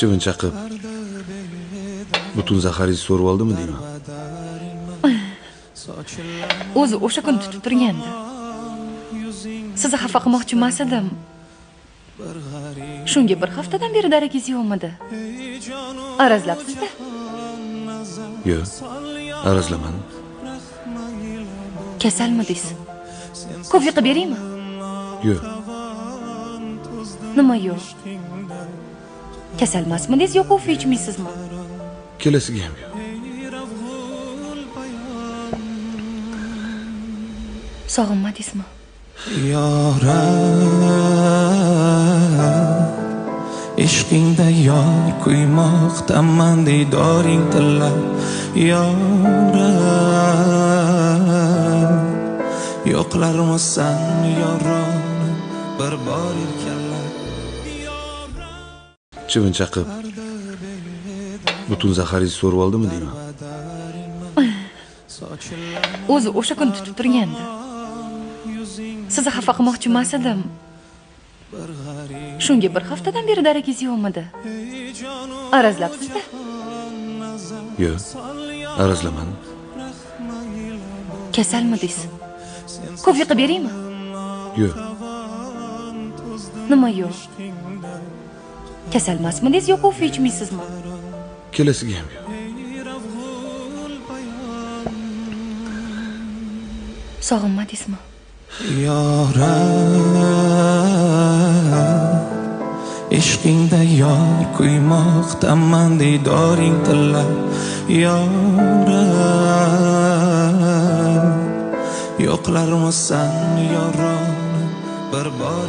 Chivin chaqib butun zaharingizni so'rib oldimi deyman. O'zi o'sha kun tutib turgandi. Sizni xafa qilmoqchi emas edim. Shunga bir haftadan beri daragingiz yo'qmidi? Arazlabsiz-da? Yo'q, arazlamadim. Kasalmidingiz? Kofe qilib beraymi? Yo'q. Nima yo'q? Kasalmasmidingiz yo kofe ichmaysizmi? Kelasiga ham yo'q. Sog'inmadingizmi? Ishqingda yor kuymoqdaman didoring tillab yoram yo'qlarmisan yoron bir bor erkalab Chivin chaqib butun zaharingizni so'rib oldimi deyman. O'zi o'sha kun tutib turgandi. Sizni xafa qilmoqchi emas edim. Shunga bir haftadan beri daragingiz yo'qmidi? Arazlabsiz-da? Yo'q, arazlamadim. Kasalmidingiz? Kofe qilib beraymi? Yo'q. Nima yo'q? Kasalmasmidingiz yo kofe ichmaysizmi? Kelasiga ham yo'q. Sog'inmadingizmi? yoram ishqingda yor kuymoqdaman didoring tillab yoram yo'qlarmisan yoron bir bor